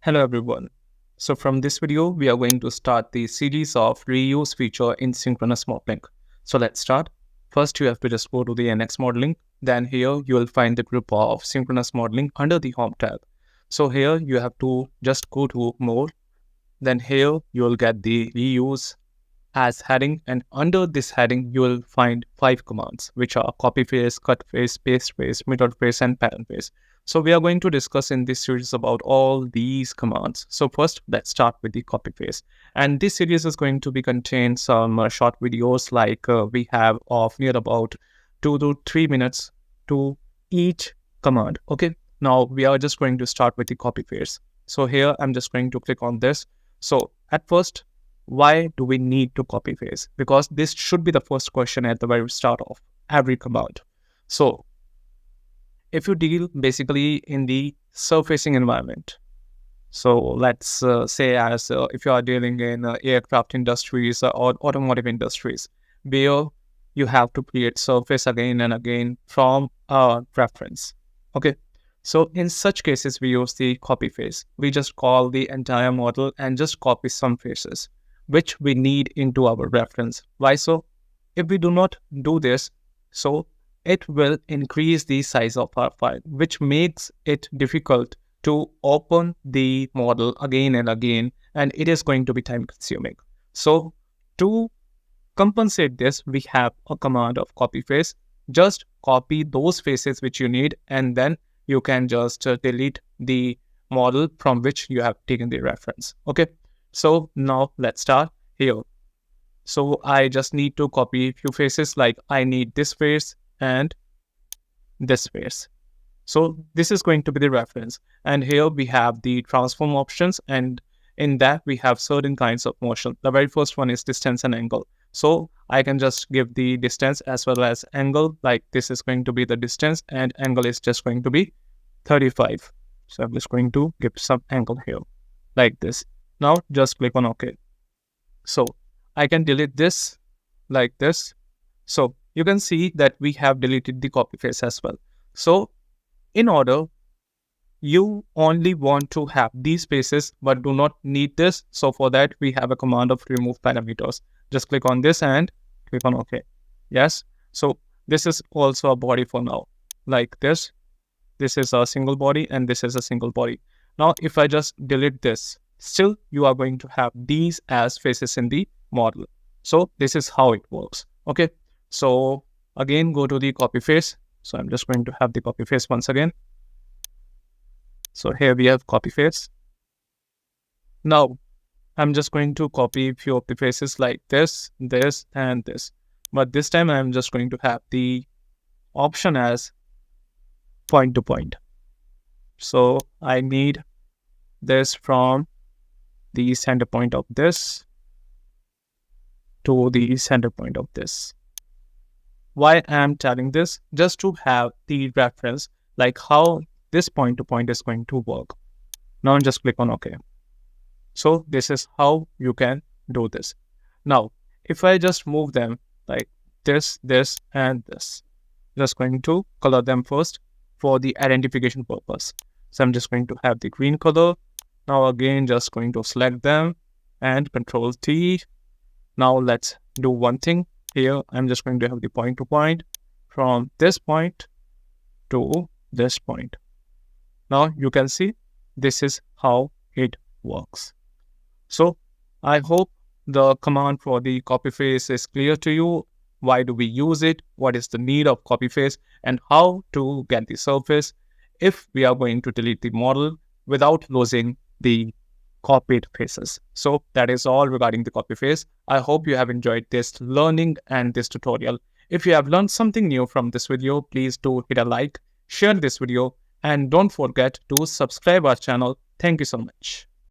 Hello everyone. So from this video, we are going to start the series of reuse feature in synchronous modeling. So let's start. First, you have to just go to the NX modeling. Then here you will find the group of synchronous modeling under the home tab. So here you have to just go to more. Then here you will get the reuse as heading, and under this heading you will find 5 commands, which are copy face, cut face, paste face, mirror face, and pattern face. So we are going to discuss in this series about all these commands. So first, let's start with the copy face, and this series is going to be contain some short videos like we have of near about 2 to 3 minutes to each command. Okay, now we are just going to start with the copy face. So here I'm just going to click on this. So at first, why do we need to copy face? Because this should be the first question at the very start of every command. So if you deal basically in the surfacing environment, so let's say as if you are dealing in aircraft industries or automotive industries, where you have to create surface again and again from a reference. Okay, so in such cases, we use the copy face. We just call the entire model and just copy some faces which we need into our reference. Why so? If we do not do this, so it will increase the size of our file, which makes it difficult to open the model again and again, and it is going to be time consuming. So to compensate this, we have a command of copy face. Just copy those faces which you need, and then you can just delete the model from which you have taken the reference. Okay, so now let's start here. So I just need to copy a few faces, like I need this face and this face. So this is going to be the reference. And here we have the transform options, and in that we have certain kinds of motion. The very first one is distance and angle. So I can just give the distance as well as angle, like this is going to be the distance and angle is just going to be 35. So I'm just going to give some angle here like this. Now just click on OK. So I can delete this like this. So you can see that we have deleted the copy face as well. So in order, you only want to have these spaces but do not need this. So for that, we have a command of remove parameters. Just click on this and click on OK. Yes. So this is also a body for now, like this. This is a single body and this is a single body. Now, if I just delete this, still you are going to have these as faces in the model. So this is how it works. Okay. So again, go to the copy face. So I'm just going to have the copy face once again. So here we have copy face. Now I'm just going to copy a few of the faces like this, this, and this. But this time I'm just going to have the option as point to point. So I need this from the center point of this to the center point of this. Why I am telling this? Just to have the reference, like how this point to point is going to work. Now just click on OK. So this is how you can do this. Now, if I just move them like this, this, and this, just going to color them first for the identification purpose. So I'm just going to have the green color. Now again, just going to select them and Control T. Now let's do one thing. Here, I'm just going to have the point to point from this point to this point. Now you can see this is how it works. So I hope the command for the copy face is clear to you. Why do we use it? What is the need of copy face? And how to get the surface if we are going to delete the model without losing the copied faces. So that is all regarding the copy face. I hope you have enjoyed this learning and this tutorial. If you have learned something new from this video, please do hit a like, share this video, and don't forget to subscribe our channel. Thank you so much.